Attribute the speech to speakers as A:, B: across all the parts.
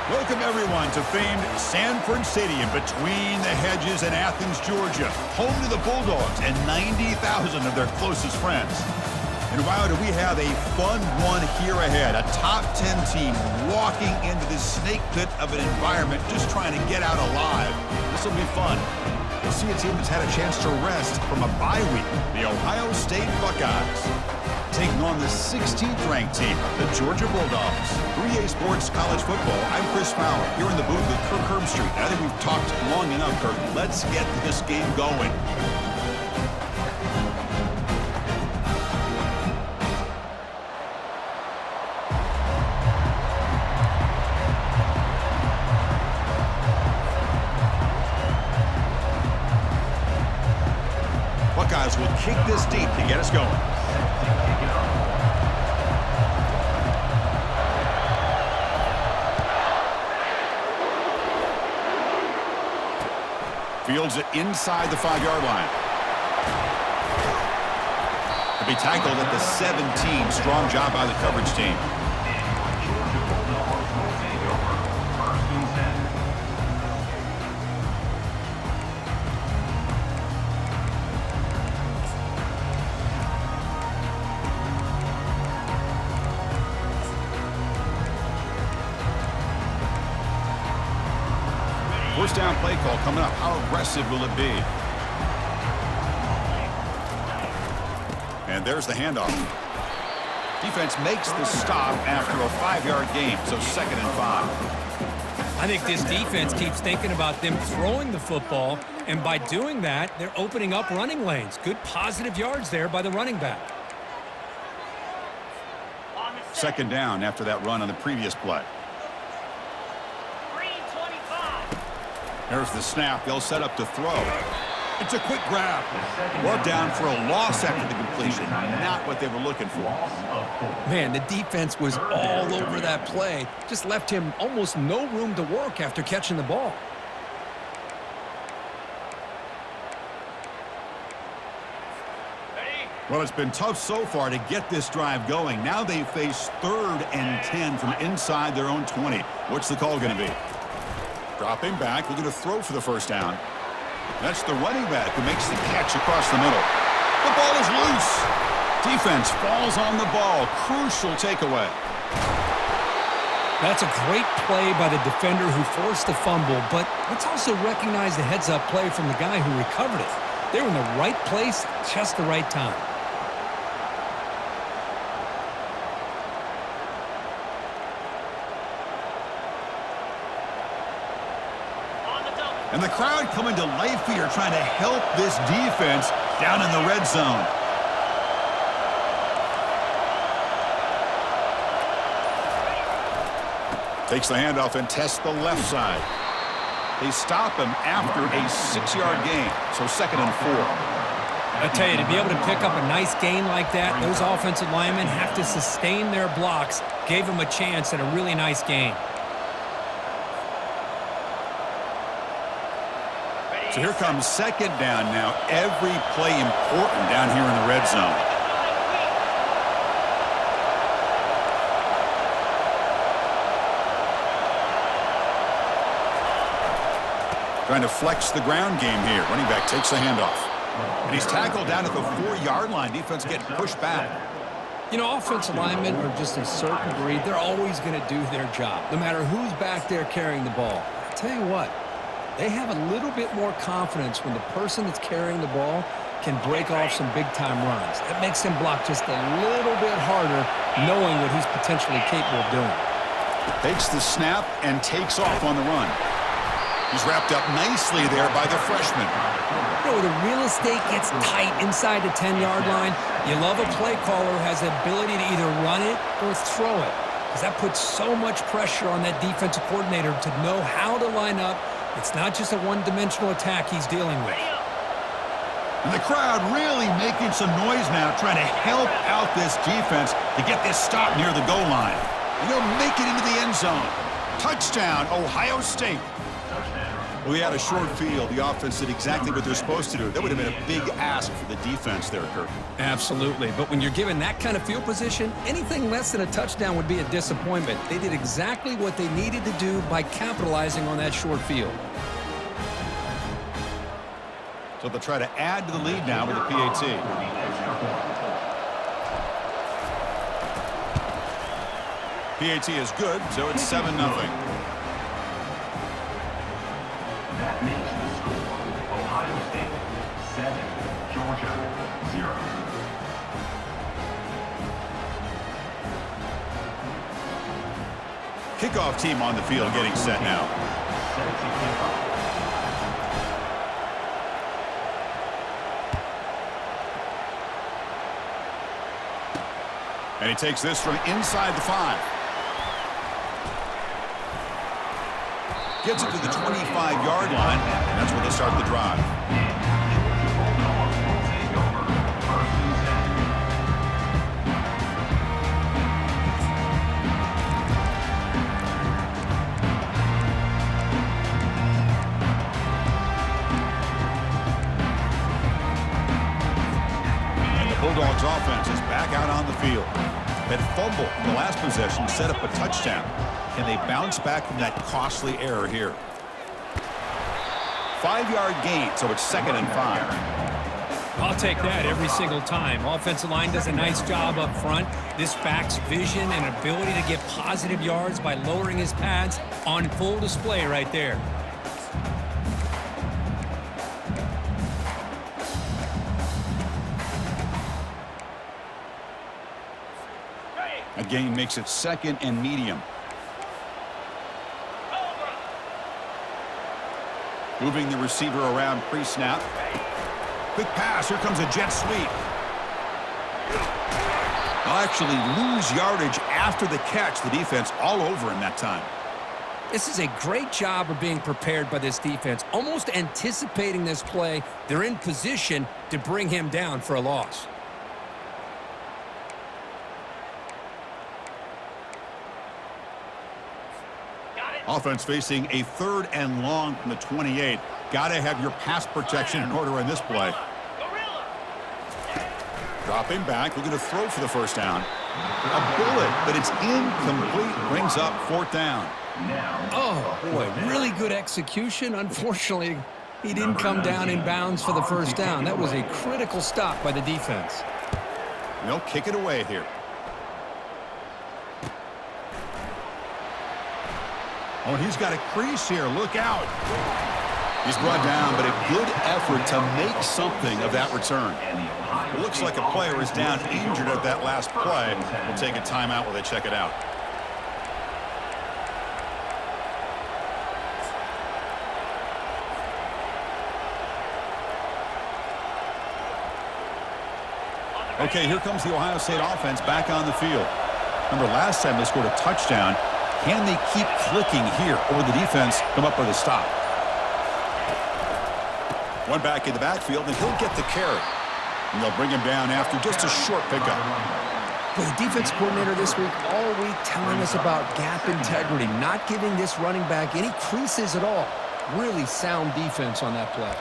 A: Welcome, everyone, to famed Sanford Stadium between the hedges in Athens, Georgia, home to the Bulldogs and 90,000 of their closest friends. And wow, do we have a fun one here ahead. A top 10 team walking into this snake pit of an environment just trying to get out alive. This will be fun. We'll see a team that's had a chance to rest from a bye week, the Ohio State Buckeyes, taking on the 16th ranked team, the Georgia Bulldogs. 3A Sports College Football, I'm Chris Fowler, here in the booth with Kirk Herbstreit. I think we've talked long enough, Kirk. Let's get this game going. Buckeyes will kick this deep to get us going. Fields it inside the 5-yard line. He'll be tackled at the 17. Strong job by the coverage team. First down play call coming up. How aggressive will it be? And there's the handoff. Defense makes the stop after a 5-yard gain, so 2nd and 5.
B: I think this defense keeps thinking about them throwing the football, and by doing that, they're opening up running lanes. Good positive yards there by the running back.
A: 2nd down after that run on the previous play. There's the snap. They'll set up to throw. It's a quick grab. Brought down for a loss after the completion. Not what they were looking for.
B: Man, the defense was all over that play. Just left him almost no room to work after catching the ball.
A: Well, it's been tough so far to get this drive going. Now they face 3rd and 10 from inside their own 20. What's the call going to be? Dropping back, looking to throw for the first down. That's the running back who makes the catch across the middle. The ball is loose. Defense falls on the ball. Crucial takeaway.
B: That's a great play by the defender who forced the fumble, but let's also recognize the heads-up play from the guy who recovered it. They were in the right place, just the right time.
A: And the crowd coming to life here trying to help this defense down in the red zone. Takes the handoff and tests the left side. They stop him after a 6-yard gain, so 2nd and 4.
B: I tell you, to be able to pick up a nice gain like that, those offensive linemen have to sustain their blocks. Gave them a chance at a really nice gain.
A: So here comes 2nd down now. Every play important down here in the red zone. Trying to flex the ground game here. Running back takes the handoff. And he's tackled down at the 4-yard line. Defense getting pushed back.
B: You know, offensive linemen are just a certain breed. They're always going to do their job, no matter who's back there carrying the ball. I'll tell you what. They have a little bit more confidence when the person that's carrying the ball can break off some big-time runs. That makes them block just a little bit harder, knowing what he's potentially capable of doing.
A: Takes the snap and takes off on the run. He's wrapped up nicely there by the freshman.
B: You know, the real estate gets tight inside the 10-yard line. You love a play caller who has the ability to either run it or throw it, because that puts so much pressure on that defensive coordinator to know how to line up. It's not just a one-dimensional attack he's dealing with.
A: And the crowd really making some noise now, trying to help out this defense to get this stop near the goal line. And they'll make it into the end zone. Touchdown, Ohio State. Well, he had a short field. The offense did exactly what they're supposed to do. That would have been a big ask for the defense there, Kirk.
B: Absolutely. But when you're given that kind of field position, anything less than a touchdown would be a disappointment. They did exactly what they needed to do by capitalizing on that short field.
A: So they'll try to add to the lead now with a PAT. PAT is good, so it's 7-0.
C: That makes the score Ohio State 7, Georgia 0.
A: Kickoff team on the field getting set now.
C: Set to kick off.
A: And he takes this from inside the 5. Gets it to the 25-yard line. And that's where they start the drive. And the Bulldogs offense is back out on the field. That fumble in the last possession set up a touchdown. Can they bounce back from that costly error here? 5-yard gain, so it's 2nd and 5.
B: I'll take that every single time. Offensive line does a nice job up front. This back's vision and ability to get positive yards by lowering his pads on full display right there.
A: A gain makes it 2nd and medium. Moving the receiver around pre-snap. Quick pass. Here comes a jet sweep. They'll actually lose yardage after the catch. The defense all over him that time.
B: This is a great job of being prepared by this defense, almost anticipating this play. They're in position to bring him down for a loss.
A: Offense facing a 3rd and long from the 28. Got to have your pass protection in order in this play. Dropping back, looking to throw for the first down. A bullet, but it's incomplete. Brings up 4th down.
B: Oh, boy, really good execution. Unfortunately, he didn't come down in bounds for the first down. That was a critical stop by the defense.
A: They'll kick it away here. Oh, and he's got a crease here. Look out. He's brought down, but a good effort to make something of that return. It looks like a player is down injured at that last play. We'll take a timeout while they check it out. Okay, here comes the Ohio State offense back on the field. Remember, last time they scored a touchdown. Can they keep clicking here, or will the defense come up with a stop? One back in the backfield, and he'll get the carry. And they'll bring him down after just a short pickup.
B: Well, the defense coordinator this week all week telling us about gap integrity, not giving this running back any creases at all. Really sound defense on that play.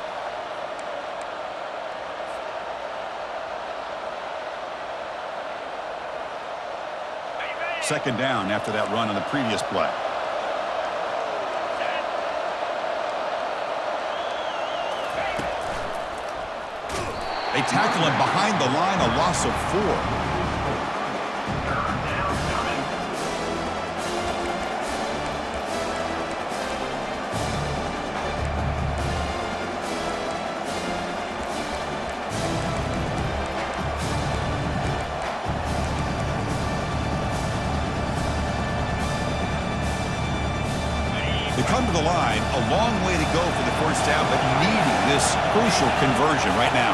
A: Second down after that run on the previous play. They tackle him behind the line, a loss of 4. They come to the line, a long way to go for the first down, but needing this crucial conversion right now.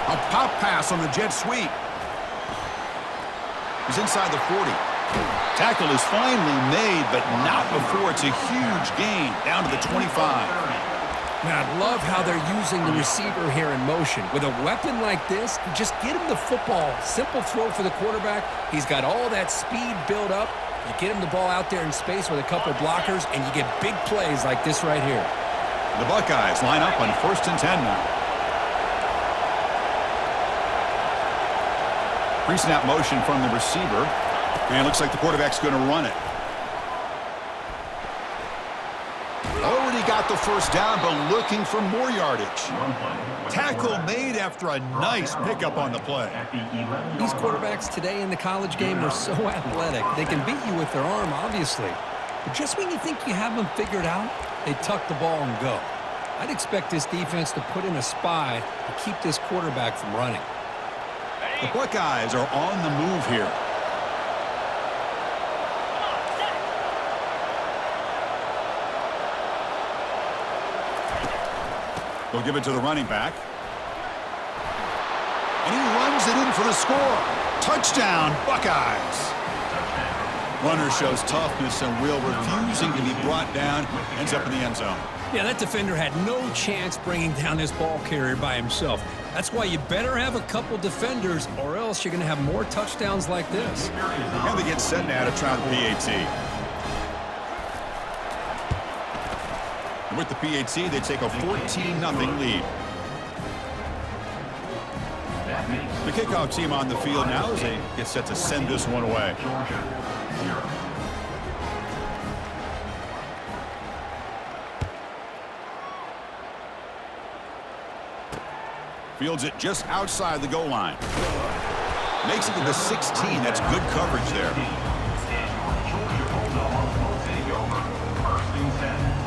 A: A pop pass on the jet sweep. He's inside the 40. Tackle is finally made, but not before it's a huge gain, down to the 25.
B: Man, I love how they're using the receiver here in motion. With a weapon like this, you just get him the football. Simple throw for the quarterback. He's got all that speed built up. You get him the ball out there in space with a couple blockers, and you get big plays like this right here.
A: The Buckeyes line up on 1st and 10 now. Pre-snap motion from the receiver. And it looks like the quarterback's going to run it. Already got the first down, but looking for more yardage. Tackle made after a nice pickup on the play.
B: These quarterbacks today in the college game are so athletic. They can beat you with their arm, obviously. But just when you think you have them figured out, they tuck the ball and go. I'd expect this defense to put in a spy to keep this quarterback from running.
A: The Buckeyes are on the move here. They'll give it to the running back. And he runs it in for the score. Touchdown, Buckeyes. Runner shows toughness and will, refusing to be brought down. Ends up in the end zone.
B: Yeah, that defender had no chance bringing down this ball carrier by himself. That's why you better have a couple defenders, or else you're going to have more touchdowns like this.
A: And they get set now to try the PAT. And with the PAT, they take a 14-0 lead. The kickoff team on the field now as they get set to send this one away.
C: Georgia, 0.
A: Fields it just outside the goal line. Makes it to the 16. That's good coverage there.
C: Georgia Bulldogs will take over. 1st and 10.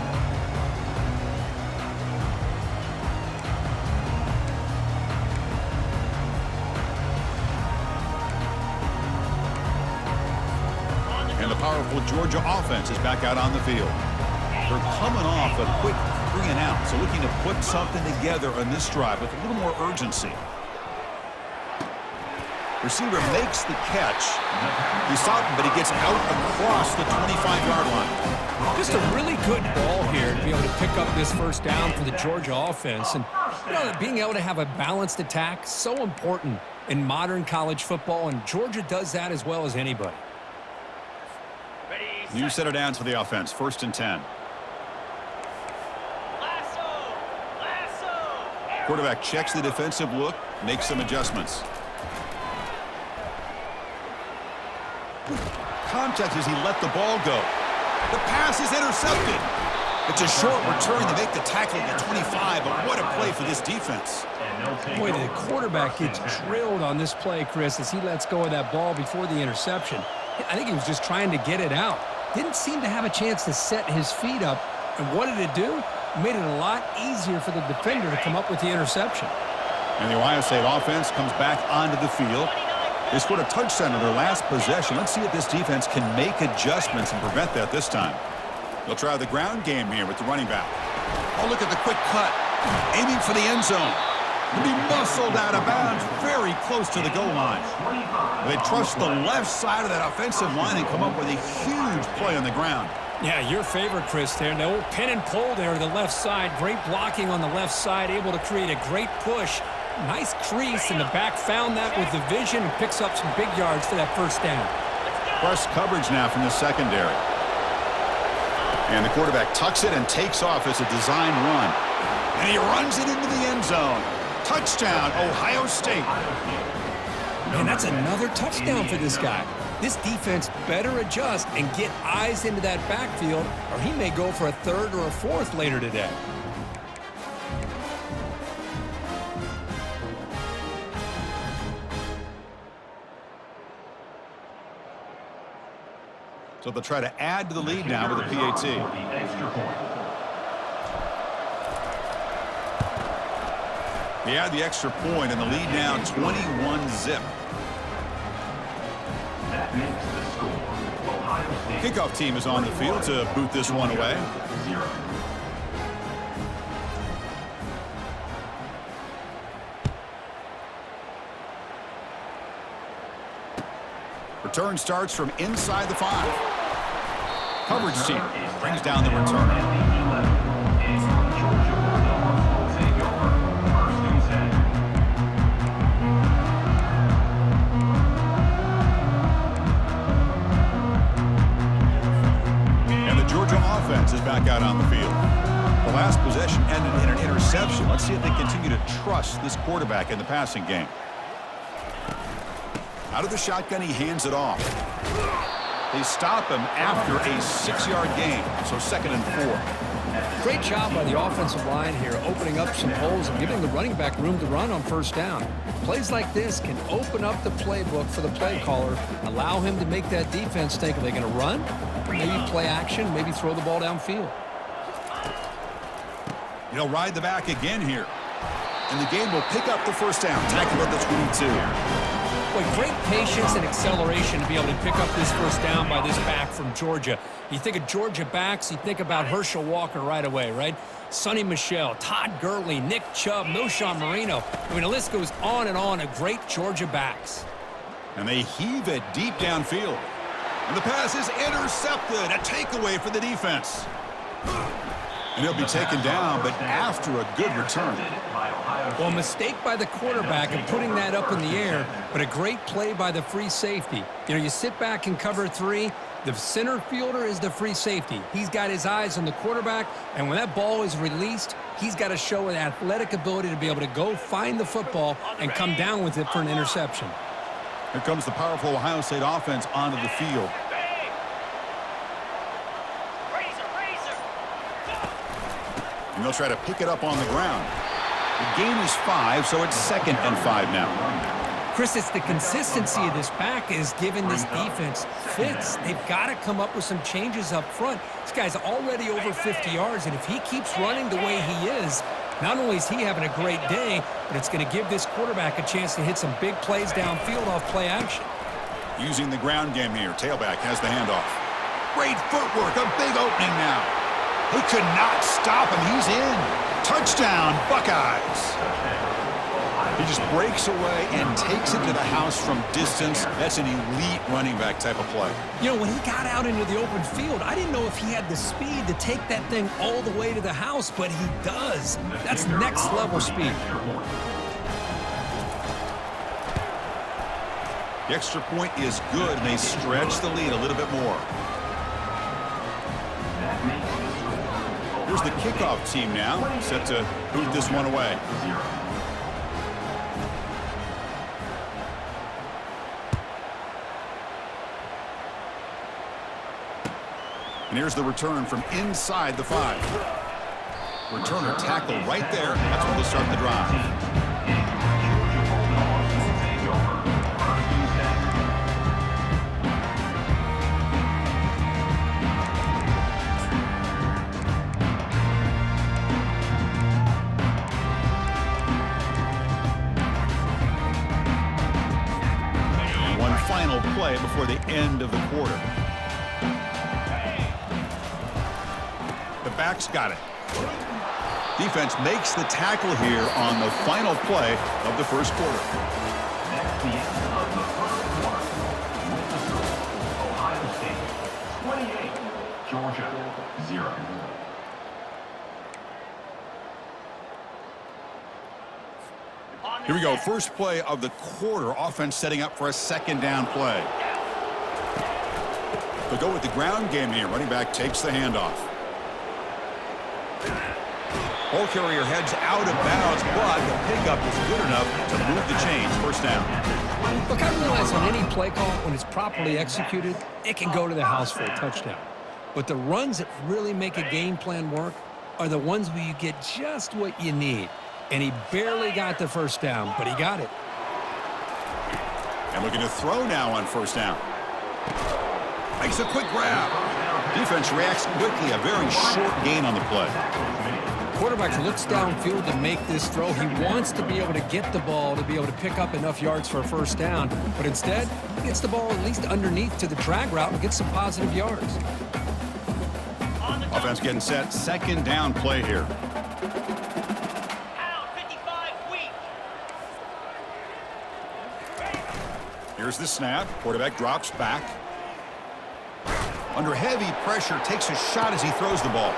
A: And the powerful Georgia offense is back out on the field. They're coming off a quick 3-and-out, so looking to put something together on this drive with a little more urgency. Receiver makes the catch. He stopped him, but he gets out across the 25-yard line.
B: Just a really good ball here to be able to pick up this first down for the Georgia offense. And you know, being able to have a balanced attack, so important in modern college football, and Georgia does that as well as anybody.
A: New set of downs for the offense. 1st and 10. Quarterback checks the defensive look, makes some adjustments. Contact as he let the ball go. The pass is intercepted. It's a short return to make the tackle at the 25, but what a play for this defense.
B: Boy, the quarterback gets drilled on this play, Chris, as he lets go of that ball before the interception. I think he was just trying to get it out. Didn't seem to have a chance to set his feet up. And what did it do? It made it a lot easier for the defender to come up with the interception.
A: And the Ohio State offense comes back onto the field. They scored a touchdown on their last possession. Let's see if this defense can make adjustments and prevent that this time. They'll try the ground game here with the running back. Oh, look at the quick cut. Aiming for the end zone. To be muscled out of bounds very close to the goal line. They trust the left side of that offensive line and come up with a huge play on the ground.
B: Yeah, your favorite, Chris, there. The old pin and pull there to the left side. Great blocking on the left side, able to create a great push. Nice crease, and the back found that with the vision and picks up some big yards for that first down.
A: Press coverage now from the secondary. And the quarterback tucks it and takes off as a design run. And he runs it into the end zone. Touchdown, Ohio State.
B: Man, that's another touchdown for this guy. This defense better adjust and get eyes into that backfield, or he may go for a third or a fourth later today.
A: So they'll try to add to the lead now with the PAT. They add the extra point, and the lead now 21-0.
C: That makes the score. Ohio State.
A: Kickoff team is on the field to boot this one away.
C: 0.
A: Return starts from inside the 5. Coverage team brings down the return. And the Georgia offense is back out on the field. The last possession ended in an interception. Let's see if they continue to trust this quarterback in the passing game. Out of the shotgun, he hands it off. They stop him after a 6-yard gain, so 2nd and 4.
B: Great job by the offensive line here, opening up some holes and giving the running back room to run on first down. Plays like this can open up the playbook for the play caller, allow him to make that defense think, are they going to run? Maybe play action, maybe throw the ball downfield.
A: He'll ride the back again here. And the game will pick up the first down. Tackle at the 22.
B: Boy, great patience and acceleration to be able to pick up this first down by this back from Georgia. You think of Georgia backs, you think about Herschel Walker right away, right? Sonny Michel, Todd Gurley, Nick Chubb, Knowshon Moreno. I mean, the list goes on and on of great Georgia backs.
A: And they heave it deep downfield. And the pass is intercepted. A takeaway for the defense. And he'll be taken down, but after a good return.
B: Well, a mistake by the quarterback in putting that up in the air, but a great play by the free safety. You know, you sit back and cover 3. The center fielder is the free safety. He's got his eyes on the quarterback, and when that ball is released, he's got to show an athletic ability to be able to go find the football and come down with it for an interception.
A: Here comes the powerful Ohio State offense onto the field. And they'll try to pick it up on the ground. The gain is 5, so it's 2nd and 5 now.
B: Chris, it's the consistency of this back is giving this defense fits. They've got to come up with some changes up front. This guy's already over 50 yards, and if he keeps running the way he is, not only is he having a great day, but it's going to give this quarterback a chance to hit some big plays downfield off play action.
A: Using the ground game here, tailback has the handoff. Great footwork, a big opening now. He could not stop him. He's in. Touchdown, Buckeyes. He just breaks away and takes it to the house from distance. That's an elite running back type of play.
B: You know, when he got out into the open field, I didn't know if he had the speed to take that thing all the way to the house, but he does. That's next level speed.
A: The extra point is good, and they stretch the lead a little bit more. Here's the kickoff team now, set to boot this one away. And here's the return from inside the 5. Returner tackle right there. That's when they'll start the drive. Final play before the end of the quarter. The back's got it. Defense makes the tackle here on the final play of the first quarter.
C: That's the end of the first quarter. With the score, Ohio State 28, Georgia 0.
A: Here we go, first play of the quarter. Offense setting up for a 2nd down play. They'll go with the ground game here. Running back takes the handoff. Ball carrier heads out of bounds, but the pickup is good enough to move the chains. First down.
B: Look, I realize on any play call, when it's properly executed, it can go to the house for a touchdown. But the runs that really make a game plan work are the ones where you get just what you need. And he barely got the first down, but he got it.
A: And looking to throw now on first down. Makes a quick grab. Defense reacts quickly. A very short gain on the play.
B: Quarterback looks downfield to make this throw. He wants to be able to get the ball to be able to pick up enough yards for a first down. But instead, he gets the ball at least underneath to the drag route and gets some positive yards.
A: Offense getting set. 2nd down play here. Here's the snap. Quarterback drops back. Under heavy pressure, takes a shot as he throws the ball.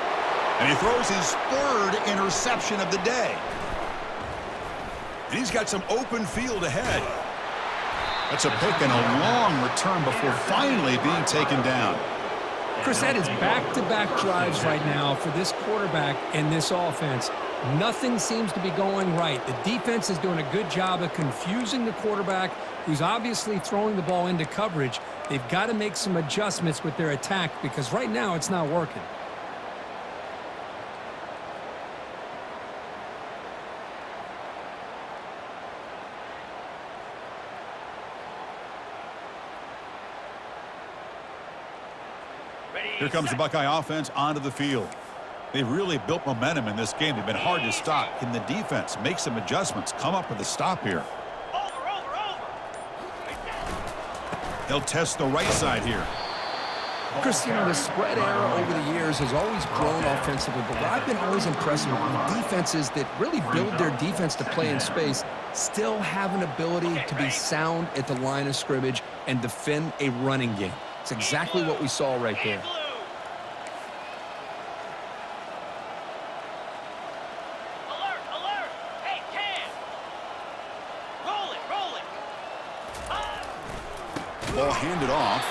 A: And he throws his third interception of the day. And he's got some open field ahead. That's a pick and a long return before finally being taken down.
B: Chris, that is back-to-back drives right now for this quarterback and this offense. Nothing seems to be going right. The defense is doing a good job of confusing the quarterback, who's obviously throwing the ball into coverage. They've got to make some adjustments with their attack because right now it's not working.
A: Here comes the Buckeye offense onto the field. They've really built momentum in this game. They've been hard to stop. Can the defense make some adjustments, come up with a stop here? They'll test the right side here.
B: Chris, the spread era over the years has always grown offensively, but what I've been always impressed with defenses that really build their defense to play in space still have an ability to be sound at the line of scrimmage and defend a running game. It's exactly what we saw right there.
A: Ball handed off.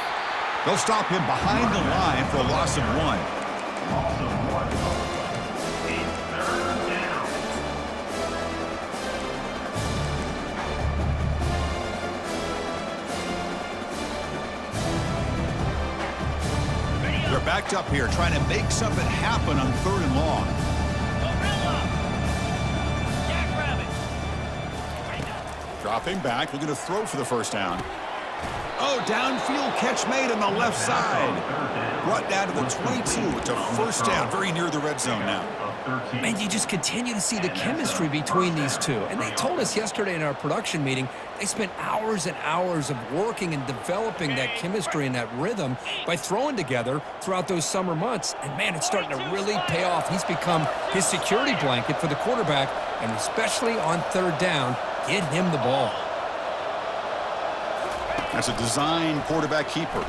A: They'll stop him behind the line for a loss of 1.
C: Loss of 1. It's 3rd down.
A: They're backed up here, trying to make something happen on 3rd and long. Dropping back, looking to throw for the first down. Oh, downfield catch made on the left side. Brought down to the 22. It's a first down, very near the red zone now.
B: Man, you just continue to see the chemistry between these two. And they told us yesterday in our production meeting, they spent hours and hours of working and developing that chemistry and that rhythm by throwing together throughout those summer months. And, man, it's starting to really pay off. He's become his security blanket for the quarterback, and especially on 3rd down, get him the ball.
A: That's a design quarterback keeper.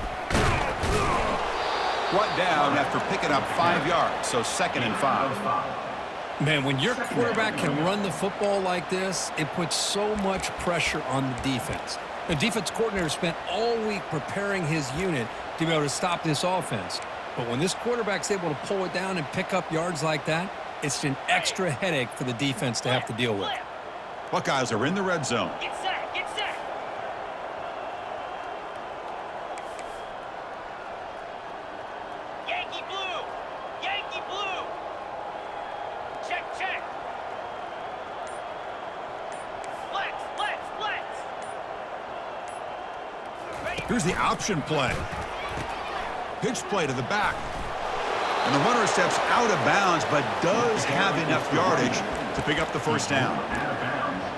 A: Brought down after picking up 5 yards, so 2nd and 5.
B: Man, when your quarterback can run the football like this, it puts so much pressure on the defense. The defense coordinator spent all week preparing his unit to be able to stop this offense. But when this quarterback's able to pull it down and pick up yards like that, it's an extra headache for the defense to have to deal with.
A: Buckeyes are in the red zone.
D: Get set, get set. Yankee blue, Yankee blue. Check, check. Flex, flex, flex. Ready.
A: Here's the option play. Pitch play to the back. And the runner steps out of bounds, but does have enough yardage to pick up the first down.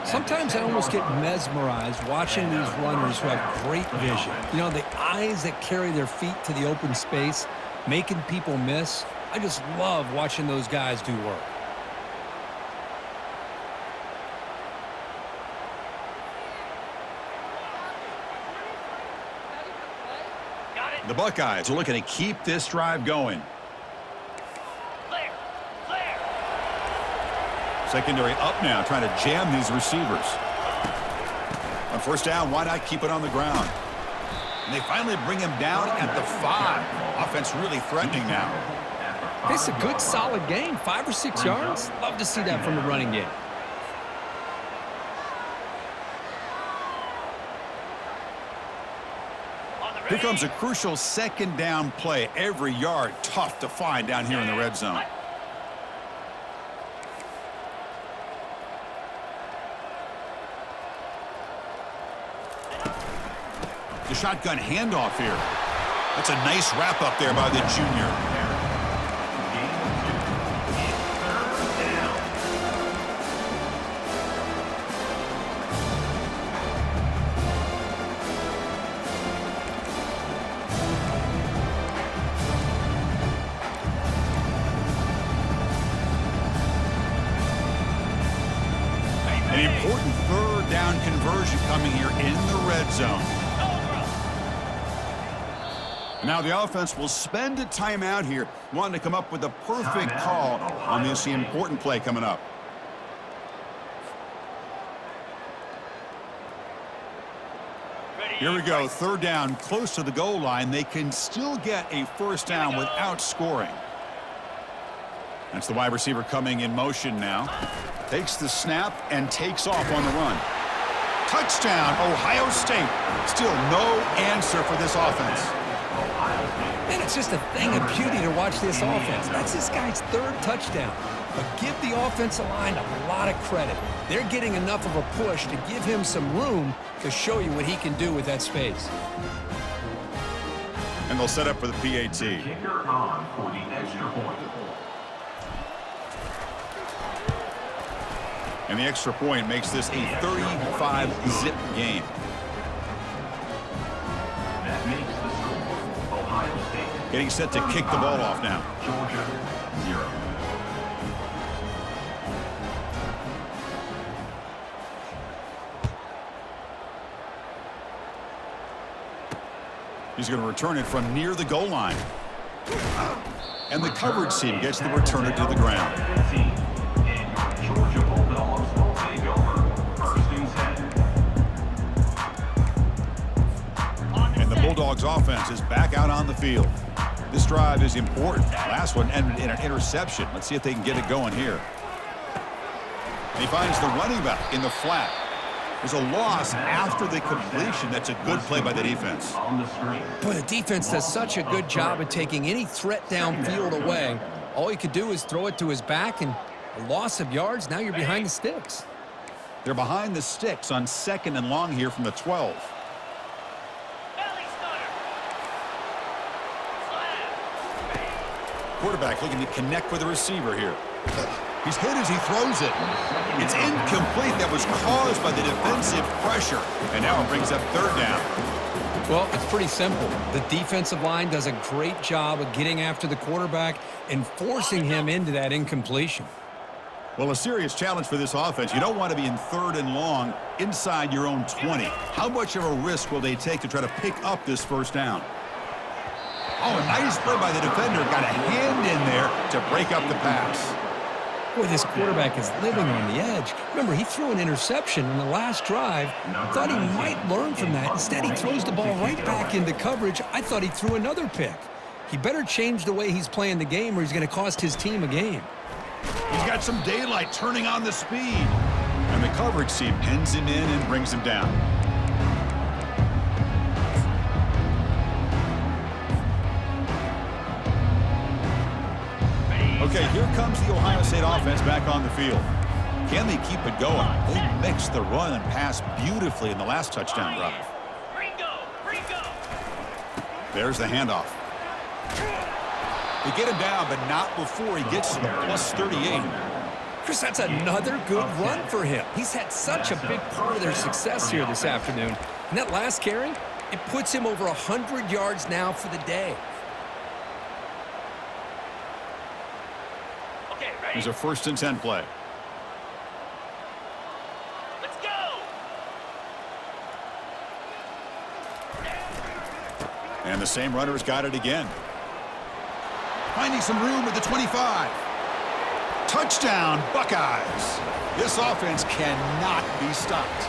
B: Sometimes I almost get mesmerized watching these runners who have great vision. You know, the eyes that carry their feet to the open space, making people miss. I just love watching those guys do work.
D: Got it.
A: The Buckeyes are looking to keep this drive going.
D: Clear, clear.
A: Secondary up now, trying to jam these receivers. On first down, why not keep it on the ground? And they finally bring him down at the 5. Offense really threatening now.
B: It's a good, solid game. 5 or 6 yards. Love to see that from the running game.
D: On the
A: Here
D: ready.
A: comes a crucial second down play. Every yard tough to find down here in the red zone. The shotgun handoff here. That's a nice wrap up there by the junior. An important 3rd down conversion coming here in the red zone. Now the offense will spend a timeout here, wanting to come up with the perfect call on this important play coming up. Here we go, third down, close to the goal line. They can still get a first down without scoring. That's the wide receiver coming in motion now. Takes the snap and takes off on the run. Touchdown, Ohio State. Still no answer for this offense.
B: And it's just a thing of beauty to watch this offense. That's this guy's third touchdown. But give the offensive line a lot of credit. They're getting enough of a push to give him some room to show you what he can do with that space.
A: And they'll set up for the PAT.
C: Kicker on for the extra point.
A: And the extra point makes this a 35-zip game.
C: That makes the score Ohio State.
A: Getting set to kick the ball off now.
C: Georgia 0.
A: He's going to return it from near the goal line. And the coverage team gets the returner to the ground.
C: And your Georgia Bulldogs will take over first and 10.
A: And the Bulldogs offense is back out on the field. This drive is important. Last one ended in an interception. Let's see if they can get it going here. And he finds the running back in the flat. There's a loss after the completion. That's a good play by the defense.
B: Boy, the defense does such a good job of taking any threat downfield away. All he could do is throw it to his back, and a loss of yards, now you're behind the sticks.
A: They're behind the sticks on 2nd and long here from the 12.
D: Belly stunner. Slap.
A: Quarterback looking to connect with the receiver here. He's hit as he throws it. It's incomplete. That was caused by the defensive pressure. And now it brings up third down.
B: Well, it's pretty simple. The defensive line does a great job of getting after the quarterback and forcing him into that incompletion.
A: Well, a serious challenge for this offense. You don't want to be in 3rd and long inside your own 20. How much of a risk will they take to try to pick up this first down? Oh, a nice play by the defender. Got a hand in there to break up the pass.
B: Boy, this quarterback is living on the edge. Remember, he threw an interception in the last drive. Thought he might learn from that. Instead, he throws the ball right back into coverage. I thought he threw another pick. He better change the way he's playing the game or he's going to cost his team a game.
A: He's got some daylight turning on the speed. And the coverage team pins him in and brings him down. Okay, here comes the Ohio State offense back on the field. Can they keep it going? They mixed the run and pass beautifully in the last touchdown drive.
D: Ringo. Ringo.
A: There's the handoff. They get him down, but not before he gets to the plus 38.
B: Chris, that's another good run for him. He's had such a big part of their success here this afternoon. And that last carry, it puts him over 100 yards now for the day.
D: Okay, ready?
A: Here's a 1st and 10 play.
D: Let's go.
A: And the same runner's got it again. Finding some room at the 25. Touchdown, Buckeyes. This offense cannot be stopped.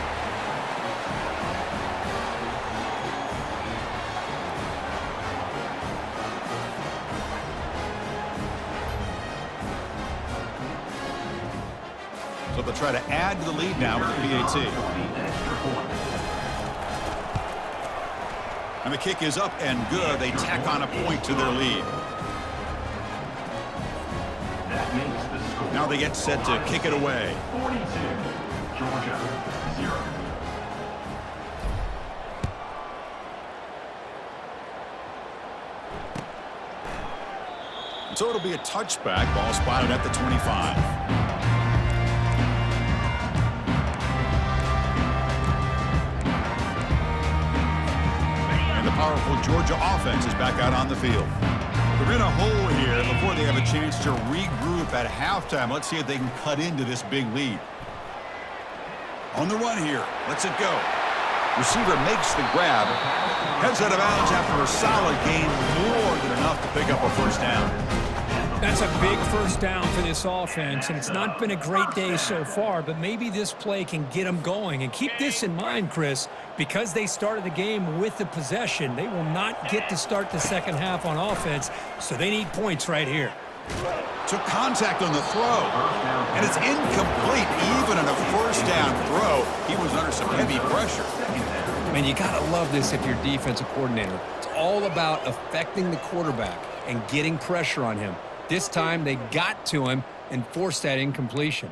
A: So they'll try to add to the lead now with the PAT. And the kick is up and good. They tack on a point to their lead. Now they get set to kick it away.
C: 42, Georgia 0.
A: So it'll be a touchback. Ball spotted at the 25. And the powerful Georgia offense is back out on the field. They're in a hole here before they have a chance to regroup at halftime. Let's see if they can cut into this big lead. On the run here. Let's it go. Receiver makes the grab. Heads out of bounds after a solid gain, more than enough to pick up a first down.
E: That's a big first down for this offense, and it's not been a great day so far, but maybe this play can get them going. And keep this in mind, Chris, because they started the game with the possession, they will not get to start the second half on offense, so they need points right here.
A: Took contact on the throw, and it's incomplete. Even on a first down throw, he was under some heavy pressure.
B: Man, you got to love this if you're defensive coordinator. It's all about affecting the quarterback and getting pressure on him. This time, they got to him and forced that incompletion.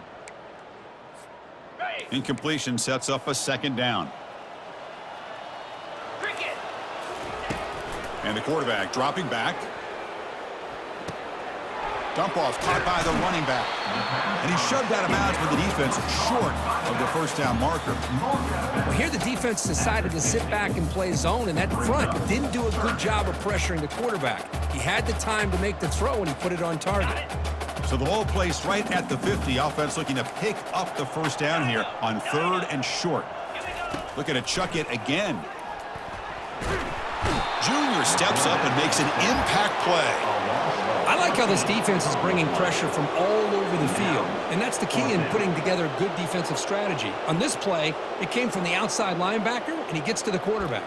A: Incompletion sets up a second down.
D: Cricket.
A: And the quarterback dropping back. Dump off caught by the running back. And he shoved out of bounds with the defense short of the first down marker.
B: Well, here the defense decided to sit back and play zone, and that front didn't do a good job of pressuring the quarterback. He had the time to make the throw, and he put it on target.
A: So the ball placed right at the 50. Offense looking to pick up the first down here on 3rd and short. Looking to chuck it again. Junior steps up and makes an impact play.
B: I like how this defense is bringing pressure from all over the field, and that's the key in putting together a good defensive strategy. On this play, it came from the outside linebacker, and he gets to the quarterback.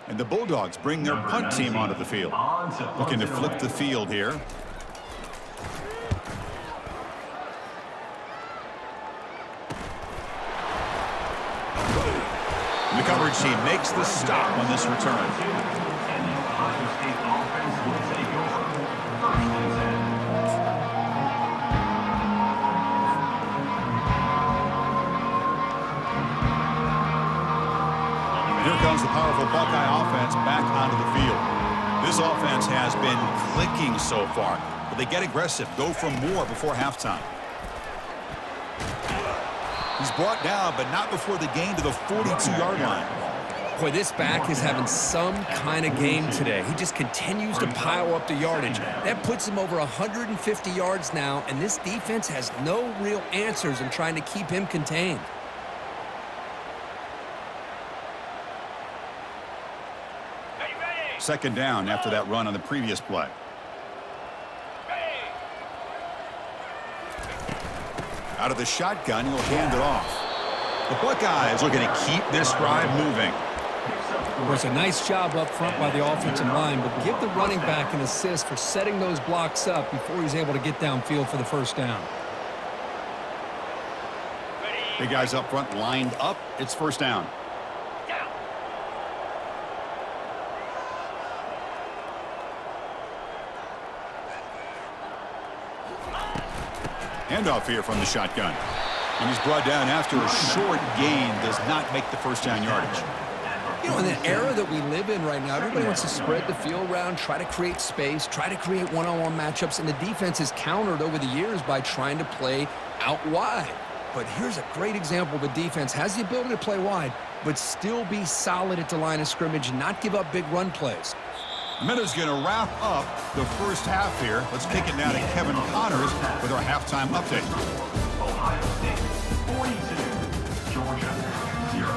A: And the Bulldogs bring their punt team onto the field. Looking to flip the field here. The coverage team makes the stop on this return.
C: And the Ohio State offense will take over. 1st and 10.
A: Here comes the powerful Buckeye offense back onto the field. This offense has been clicking so far, but they get aggressive, go for more before halftime. He's brought down, but not before the gain to the 42-yard line.
B: Boy, this back is having some kind of game today. He just continues to pile up the yardage. That puts him over 150 yards now, and this defense has no real answers in trying to keep him contained.
A: Second down after that run on the previous play. Out of the shotgun, he'll hand it off. The Buckeyes looking to keep this drive moving.
B: Well, it's a nice job up front by the offensive line, but give the running back an assist for setting those blocks up before he's able to get downfield for the first down.
A: Big guys up front lined up. It's first down. Handoff here from the shotgun. And he's brought down after a short gain. Does not make the first down yardage.
B: You know, in the era that we live in right now, everybody wants to spread the field around, try to create space, try to create one-on-one matchups, and the defense is countered over the years by trying to play out wide. But here's a great example of a defense has the ability to play wide, but still be solid at the line of scrimmage and not give up big run plays.
A: Minute's going to wrap up the first half here. Let's kick it now to Kevin Connors with our halftime update.
C: Ohio State 42, Georgia 0.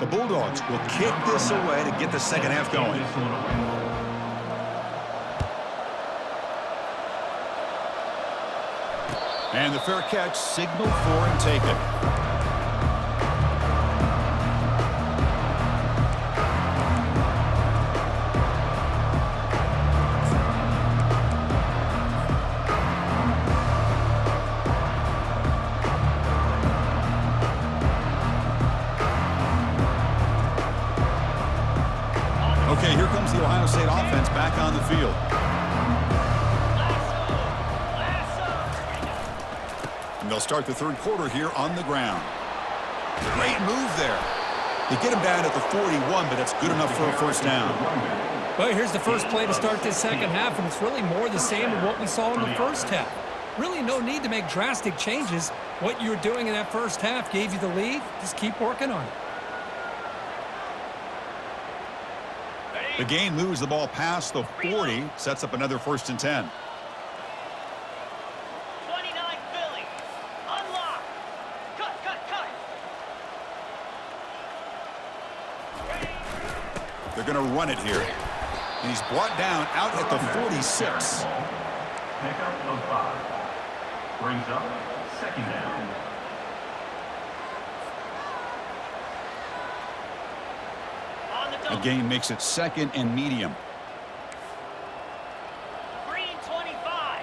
A: The Bulldogs will kick this away to get the second half going. And the fair catch signaled for and taken. Okay, here comes the Ohio State offense back on the field. And they'll start the third quarter here on the ground. Great move there. They get him down at the 41, but it's good enough for a first down.
E: Well, here's the first play to start this second half, and it's really more the same of what we saw in the first half. Really no need to make drastic changes. What you were doing in that first half gave you the lead. Just keep working on it.
D: Ready?
A: The game moves the ball past the 40, sets up another 1st and 10.
D: 29 Philly. Unlock. Cut, cut, cut.
A: They're going to run it here. And he's brought down out at the 46.
C: Pickup of 5. Brings up 2nd down.
D: On the
A: The
D: double.
A: game makes it 2nd and medium.
D: Green 25.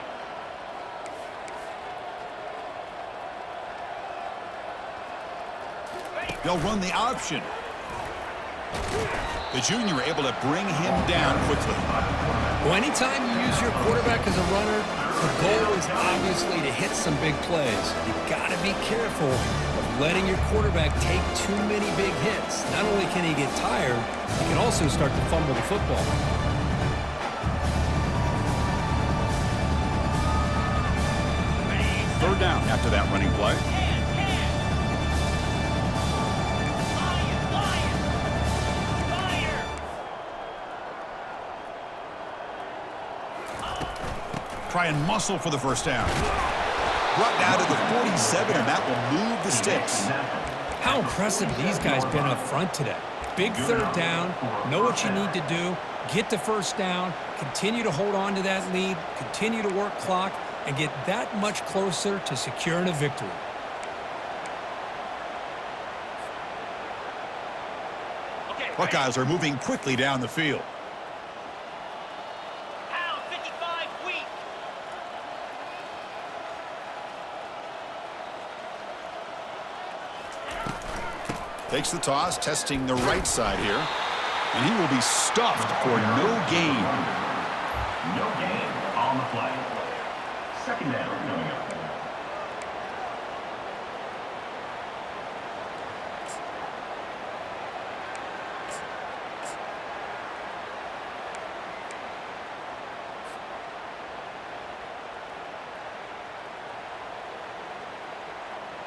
D: Ready.
A: They'll run the option. The junior able to bring him down quickly.
B: Well, anytime you use your quarterback as a runner, the goal is obviously to hit some big plays. You've got to be careful of letting your quarterback take too many big hits. Not only can he get tired, he can also start to fumble the football.
A: 3rd down after that running play. Try and muscle for the 1st down. Brought down to the 47, and that will move the sticks.
E: How impressive these guys been up front today. Big 3rd down, know what you need to do, get the 1st down, continue to hold on to that lead, continue to work clock, and get that much closer to securing a victory.
D: Okay,
A: Buckeyes are moving quickly down the field.
D: Pound 55 weak.
A: Takes the toss, testing the right side here. And he will be stuffed for no gain.
C: No gain on the play. 2nd down coming up.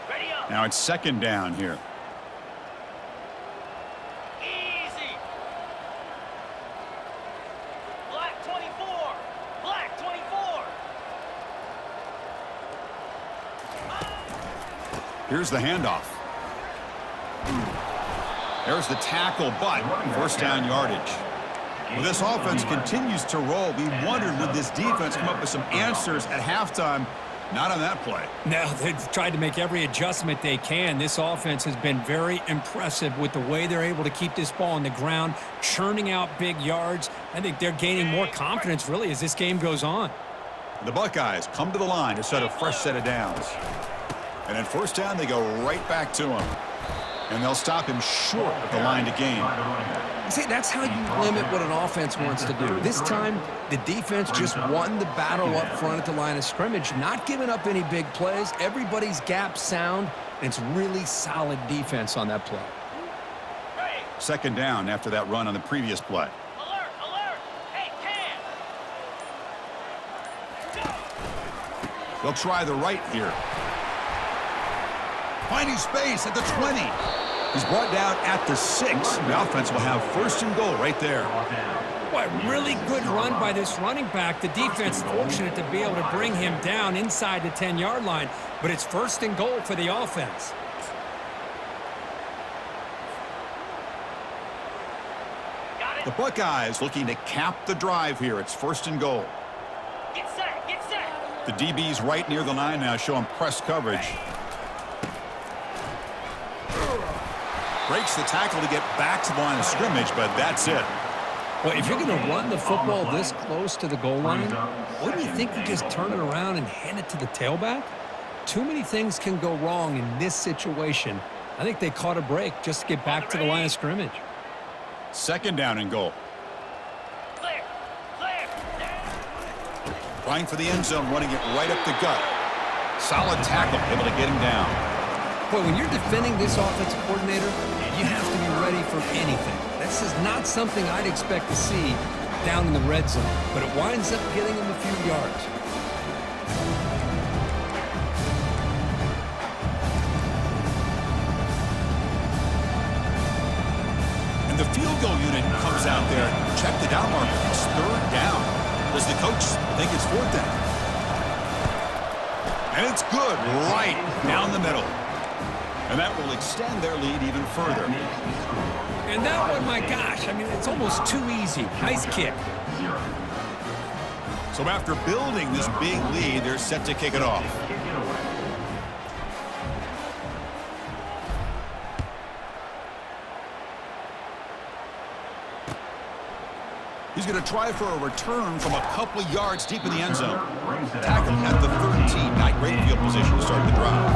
D: Ready up.
A: Now it's 2nd down here.
D: Easy. Black 24. Black 24.
A: Here's the handoff. There's the tackle, but 1st down yardage. Well, this offense continues to roll. We wondered, would this defense come up with some answers at halftime? Not on that play.
E: Now, they've tried to make every adjustment they can. This offense has been very impressive with the way they're able to keep this ball on the ground, churning out big yards. I think they're gaining more confidence, really, as this game goes on.
A: The Buckeyes come to the line to set a fresh set of downs. And then 1st down, they go right back to him. And they'll stop him short of the line to gain.
B: See, that's how you limit what an offense wants to do. This time, the defense just won the battle up front at the line of scrimmage, not giving up any big plays. Everybody's gap sound, and it's really solid defense on that play.
D: Ready.
A: 2nd down after that run on the previous play.
D: Alert, alert. Hey, Cam. Go.
A: They'll try the right here. Finding space at the 20. He's brought down at the 6. The offense will have 1st and goal right there.
E: Boy, really good run by this running back. The defense fortunate to be able to bring him down inside the 10-yard line, but it's 1st and goal for the offense.
D: Got it.
A: The Buckeyes looking to cap the drive here. It's 1st and goal.
D: Get set. Get set.
A: The DB's right near the line now, showing press coverage. Breaks the tackle to get back to the line of scrimmage, but that's it.
B: Well, if you're going to run the football this close to the goal line, wouldn't you think you just turn it around and hand it to the tailback? Too many things can go wrong in this situation. I think they caught a break just to get back to the line of scrimmage.
A: 2nd down and goal.
D: Clear. Clear.
A: Trying for the end zone, running it right up the gut. Solid tackle, able to get him down.
B: Boy, when you're defending this offensive coordinator, you have to be ready for anything. This is not something I'd expect to see down in the red zone, but it winds up getting him a few yards. And
A: The field goal unit comes out there. Check down marker. It's third down. Does the coach think it's fourth down? And it's good, right down the middle. And that will extend their lead even further.
E: And that one, my gosh, I mean, it's almost too easy. Nice kick.
A: So after building this big lead, they're set to kick it off. He's going to try for a return from a couple of yards deep in the end zone. Tackle at the 13. Not great field position to start the drive.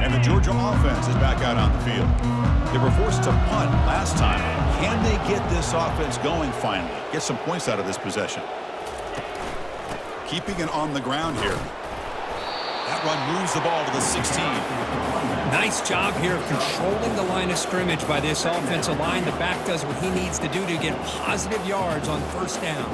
A: And the Georgia offense is back out on the field. They were forced to punt last time. Can they get this offense going finally? Get some points out of this possession. Keeping it on the ground here. That run moves the ball to the 16.
E: Nice job here of controlling the line of scrimmage by this offensive line. The back does what he needs to do to get positive yards on first down.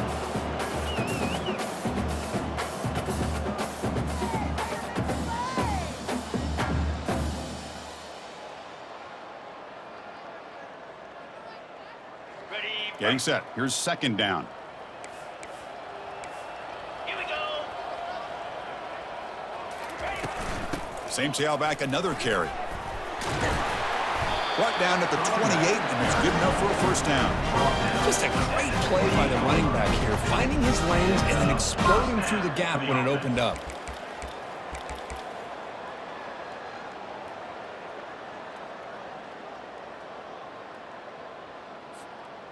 A: Getting set. Here's second down.
D: Here we go.
A: Same tailback, another carry. Brought down at the 28, and it's good enough for a first down.
B: Just a great play by the running back here, finding his lanes and then exploding through the gap when it opened up.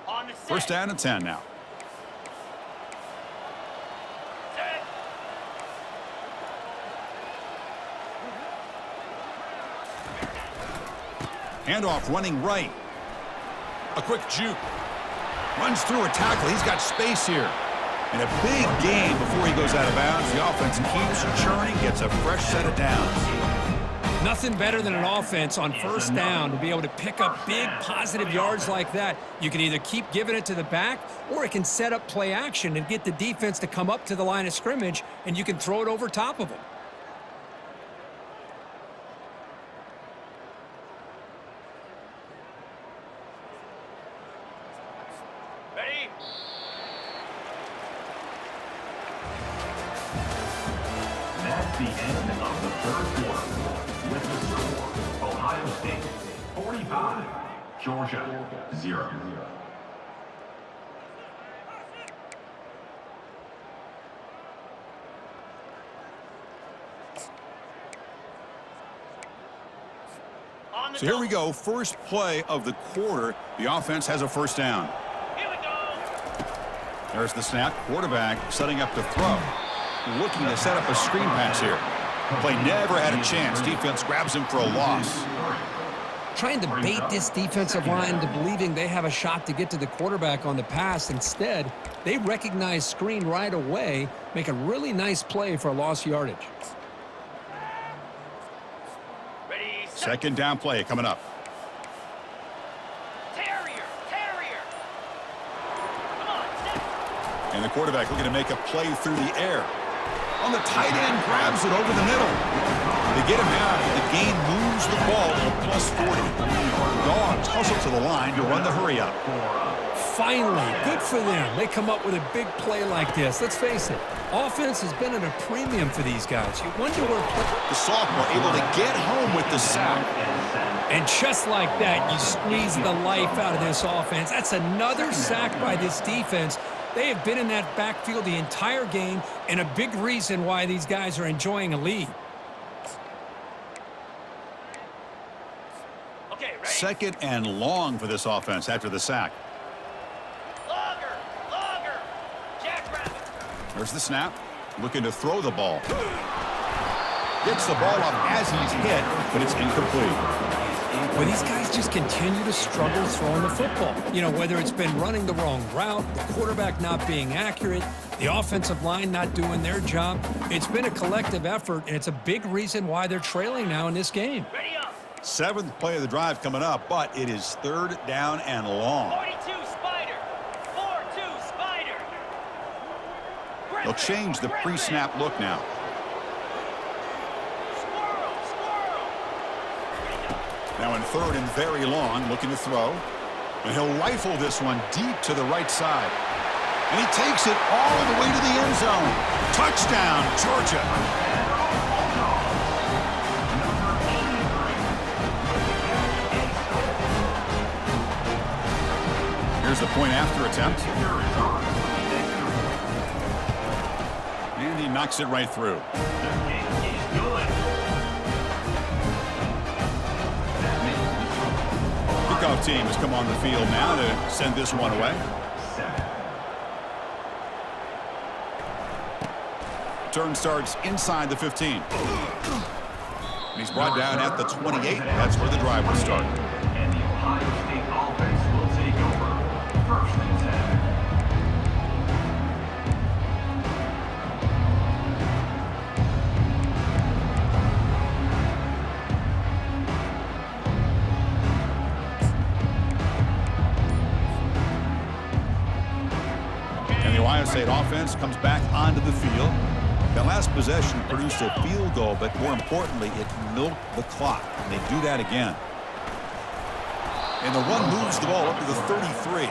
D: On the set.
A: First down and 10 now.
D: Set.
A: Handoff running right. A quick juke. Runs through a tackle. He's got space here. And a big gain before he goes out of bounds. The offense keeps churning, gets a fresh set of downs.
E: Nothing better than an offense on first down to be able to pick up big positive yards like that. You can either keep giving it to the back, or it can set up play action and get the defense to come up to the line of scrimmage, and you can throw it over top of them.
D: Ready?
C: That's the end of the third quarter. With the score, Ohio State 45, Georgia 0.
D: On the
A: So here we
D: double.
A: go. First play of the quarter. The offense has a first down.
D: Here we go.
A: There's the snap. Quarterback setting up to throw. Looking to set up a screen pass here. Play never had a chance. Defense grabs him for a loss.
B: Trying to bait this defensive line to believing they have a shot to get to the quarterback on the pass. Instead, they recognize screen right away, make a really nice play for lost yardage.
D: Ready? Set.
A: Second down play coming up.
D: Terrier. Terrier. Come on. Set.
A: And the quarterback looking to make a play through the air. On the tight end, grabs it over the middle. They get him out, but the gain moves the ball to a plus 40. Dogs hustle to the line to run the hurry up.
E: Finally, good for them. They come up with a big play like this. Let's face it, offense has been at a premium for these guys. You wonder where
A: The sophomore able to get home with the sack.
E: And just like that, you squeeze the life out of this offense. That's another sack by this defense. They have been in that backfield the entire game, and a big reason why these guys are enjoying a lead.
D: Okay, ready?
A: Second and long for this offense after the sack.
D: Longer. Longer. Jackrabbit.
A: There's the snap. Looking to throw the ball. Gets the ball up as he's hit, but it's incomplete.
B: Well, these guys just continue to struggle throwing the football.
E: You know, whether it's been running the wrong route, the quarterback not being accurate, the offensive line not doing their job, it's been a collective effort, and it's a big reason why they're trailing now in this game.
D: Ready up.
A: Seventh play of the drive coming up, but it is third down and long.
D: 42 Spider. 4-2 Spider.
A: They'll change the pre-snap look now. Now in third and very long, looking to throw. And he'll rifle this one deep to the right side. And he takes it all the way to the end zone. Touchdown, Georgia. Here's the point after attempt. And he knocks it right through. Kickoff team has come on the field now to send this one away. Turn starts inside the 15. And he's brought down at the 28. That's where the drive will start.
C: And the Ohio State offense will take over. First and 10.
A: And the Ohio State offense comes back onto the field. That last possession produced a field goal, but more importantly, it milked the clock. And they do that again. And the run moves the ball up to the 33.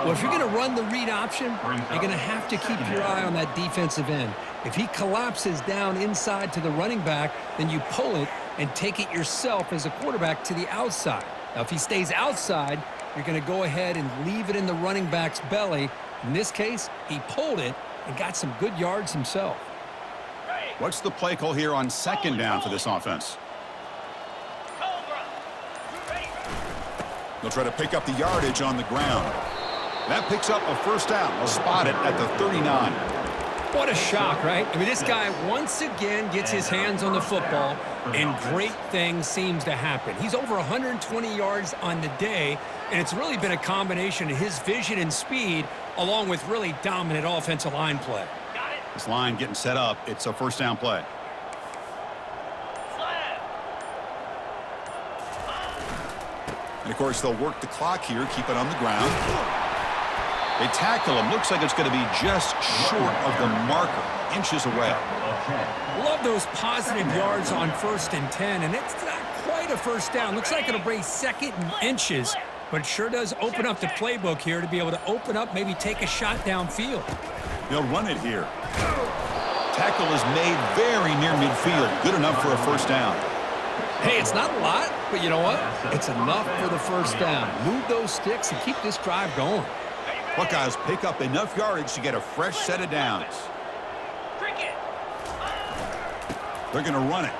B: Well, if you're going to run the read option, you're going to have to keep your eye on that defensive end. If he collapses down inside to the running back, then you pull it and take it yourself as a quarterback to the outside. Now, if he stays outside, you're going to go ahead and leave it in the running back's belly. In this case, he pulled it and got some good yards himself.
A: What's the play call here on second down for this offense? They'll try to pick up the yardage on the ground. That picks up a first down. They'll spot it at the 39.
E: What a shock, right? I mean, this guy once again gets his hands on the football, and great things seems to happen. He's over 120 yards on the day, and it's really been a combination of his vision and speed along with really dominant offensive line play.
A: This line getting set up. It's a first down play. And, of course, they'll work the clock here, keep it on the ground. They tackle him. Looks like it's going to be just short of the marker, inches away.
E: Love those positive yards on 1st and 10, and it's not quite a first down. Looks like it'll bring 2nd and inches, but it sure does open up the playbook here to be able to open up, maybe take a shot downfield.
A: They'll run it here. Tackle is made very near midfield. Good enough for a first down.
B: Hey, it's not a lot, but you know what? It's enough for the first down. Move those sticks and keep this drive going.
A: Buckeyes pick up enough yardage to get a fresh set of downs. They're going to run it.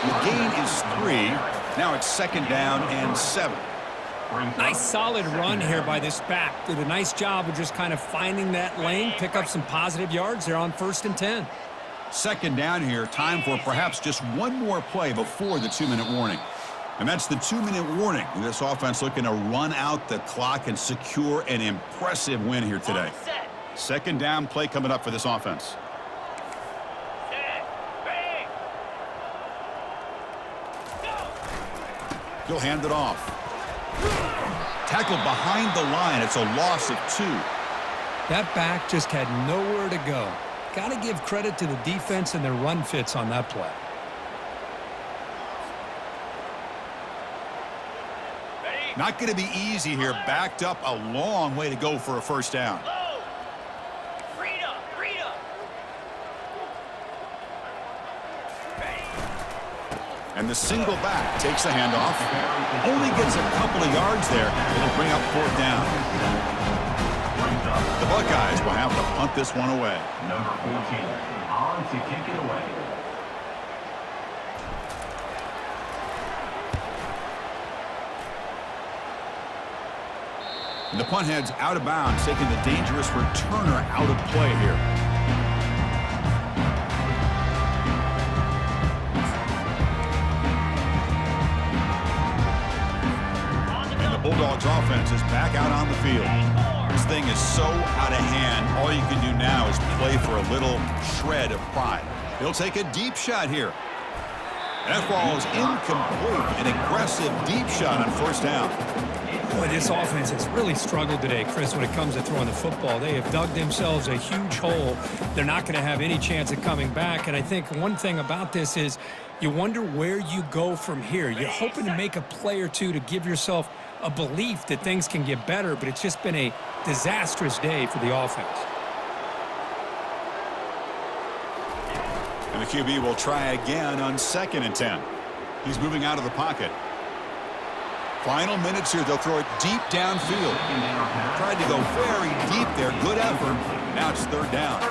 A: The gain is 3. Now it's second down and 7.
E: Nice solid run here by this back. Did a nice job of just kind of finding that lane, pick up some positive yards there on 1st and 10.
A: Second down here. Time for perhaps just one more play before the 2-minute warning. And that's the 2-minute warning. This offense looking to run out the clock and secure an impressive win here today. Second down play coming up for this offense. He'll hand it off. Tackled behind the line. It's a loss of 2.
B: That back just had nowhere to go. Got to give credit to the defense and their run fits on that play.
A: Not going to be easy here. Backed up a long way to go for a first down. And the single back takes the handoff. Only gets a couple of yards there. It'll bring up 4th down. The Buckeyes will have to punt this one away.
C: Number 14 on to kick it away.
A: And the punt heads out of bounds, taking the dangerous returner out of play here. Bulldogs offense is back out on the field. This thing is so out of hand, all you can do now is play for a little shred of pride. He'll take a deep shot here. That ball is incomplete. An aggressive deep shot on first down.
E: Boy, this offense has really struggled today, Chris, when it comes to throwing the football. They have dug themselves a huge hole. They're not going to have any chance of coming back. And I think one thing about this is you wonder where you go from here. You're hoping to make a play or two to give yourself a belief that things can get better, but it's just been a disastrous day for the offense.
A: And the QB will try again on 2nd and 10. He's moving out of the pocket. Final minutes here. They'll throw it deep downfield. Tried to go very deep there. Good effort. Now it's 3rd down.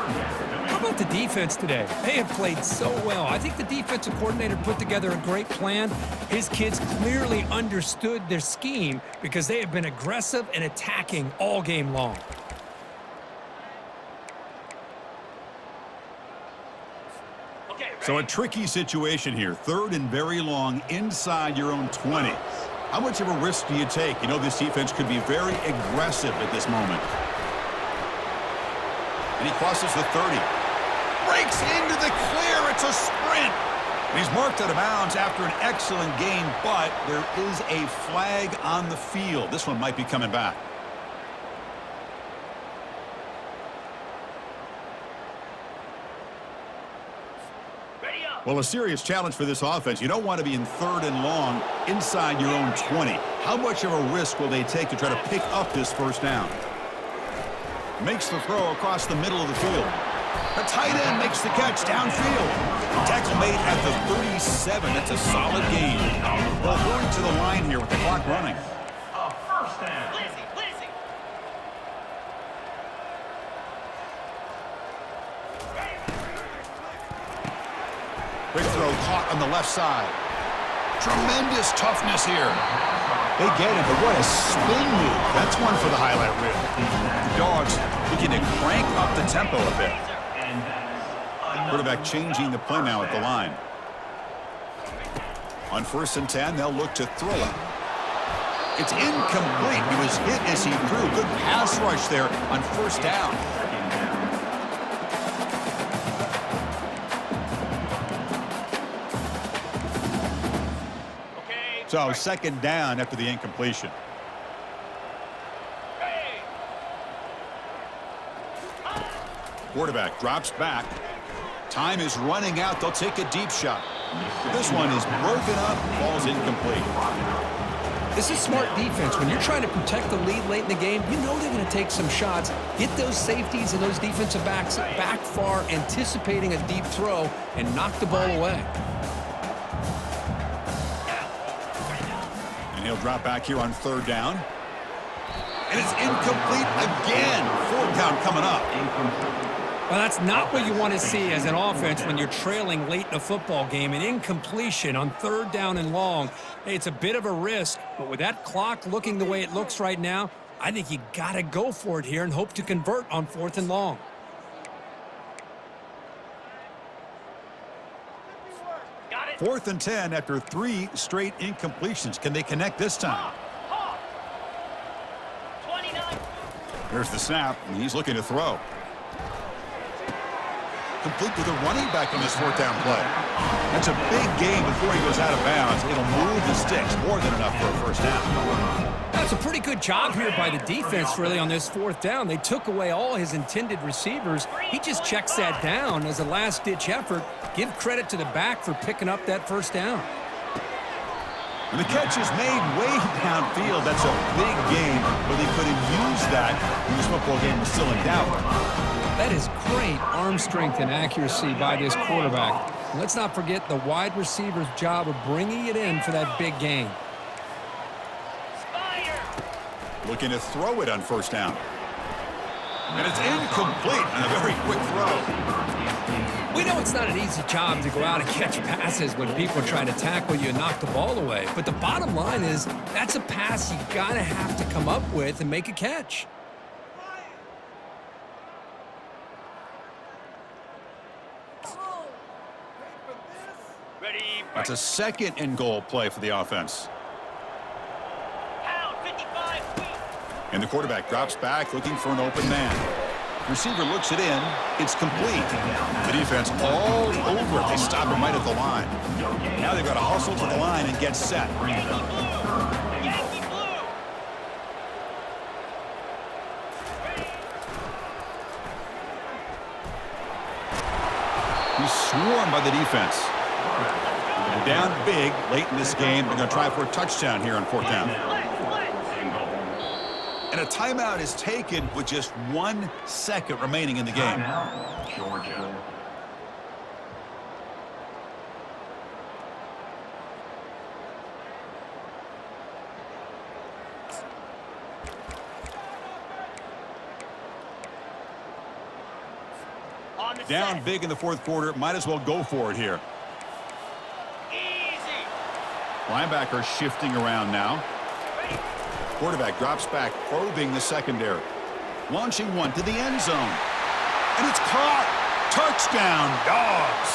E: How about the defense today? They have played so well. I think the defensive coordinator put together a great plan. His kids clearly understood their scheme because they have been aggressive and attacking all game long.
A: So a tricky situation here. 3rd and very long inside your own 20. How much of a risk do you take? You know this defense could be very aggressive at this moment. And he crosses the 30. Breaks into the clear. It's a sprint. And he's marked out of bounds after an excellent game, but there is a flag on the field. This one might be coming back. Well, a serious challenge for this offense. You don't want to be in 3rd and long inside your own 20. How much of a risk will they take to try to pick up this 1st down? Makes the throw across the middle of the field. The tight end makes the catch downfield. Tackle made at the 37. That's a solid gain. Well, going to the line here with the clock running.
C: A 1st down.
D: Blizzy.
A: Quick throw caught on the left side. Tremendous toughness here. They get it, but what a spin move. That's one for the highlight reel. The Dogs looking to crank up the tempo a bit. Quarterback changing the play now at the line. On 1st and 10, they'll look to throw it. It's incomplete. He was hit as he threw. Good pass rush there on 1st down. So 2nd down after the incompletion. Quarterback drops back. Time is running out. They'll take a deep shot. This one is broken up, falls incomplete.
B: This is smart defense. When you're trying to protect the lead late in the game, you know they're going to take some shots, get those safeties and those defensive backs back far, anticipating a deep throw, and knock the ball away.
A: He'll drop back here on 3rd down. And it's incomplete again. 4th down coming up.
E: Well, that's not what you want to see as an offense when you're trailing late in a football game. An incompletion on 3rd down and long. Hey, it's a bit of a risk, but with that clock looking the way it looks right now, I think you got to go for it here and hope to convert on 4th and long.
D: Got it.
A: 4th and 10 after 3 straight incompletions. Can they connect this time?
D: 29.
A: Here's the snap, and he's looking to throw. Complete with a running back on this 4th down play. That's a big gain before he goes out of bounds. It'll move the sticks, more than enough for a 1st down.
E: That's a pretty good job here by the defense, really, on this 4th down. They took away all his intended receivers. He just checks that down as a last-ditch effort. Give credit to the back for picking up that 1st down.
A: And the catch is made way downfield. That's a big gain, but they could have used that when this football game was still in doubt.
B: That is great arm strength and accuracy by this quarterback. And let's not forget the wide receiver's job of bringing it in for that big gain.
A: Looking to throw it on 1st down. And it's incomplete on a very quick throw.
B: We know it's not an easy job to go out and catch passes when people are trying to tackle you and knock the ball away. But the bottom line is that's a pass you gotta have to come up with and make a catch.
A: That's a 2nd and goal play for the offense. And the quarterback drops back looking for an open man. Receiver looks it in. It's complete. The defense all over it. They stop him right at the line. Now they've got to hustle to the line and get set. swarmed by the defense. And down big late in this game. They're going to try for a touchdown here on 4th down. And a timeout is taken with just 1 second remaining in the game.
C: Timeout, Georgia.
D: On the
A: Down
D: set.
A: big in the 4th quarter. Might as well go for it here.
D: Easy.
A: Linebacker shifting around now.
D: Ready.
A: Quarterback drops back, probing the secondary. Launching one to the end zone. And it's caught. Touchdown, Dogs.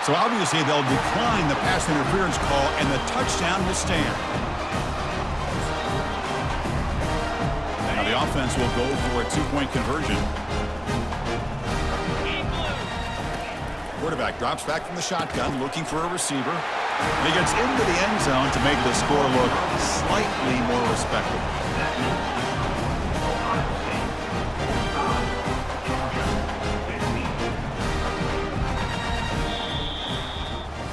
A: So obviously they'll decline the pass interference call, and the touchdown will stand. Now the offense will go for a 2-point conversion.
D: Team blue.
A: Quarterback drops back from the shotgun, looking for a receiver. And he gets into the end zone to make the score look slightly more respectable.
C: Ohio State 45, Georgia 15.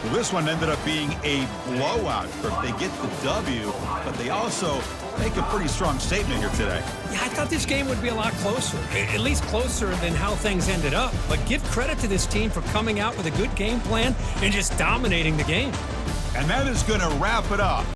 A: Well, this one ended up being a blowout. They get the W, but they also make a pretty strong statement here today.
E: Yeah, I thought this game would be a lot closer, at least closer than how things ended up. But give credit to this team for coming out with a good game plan and just dominating the game.
A: And that is going to wrap it up.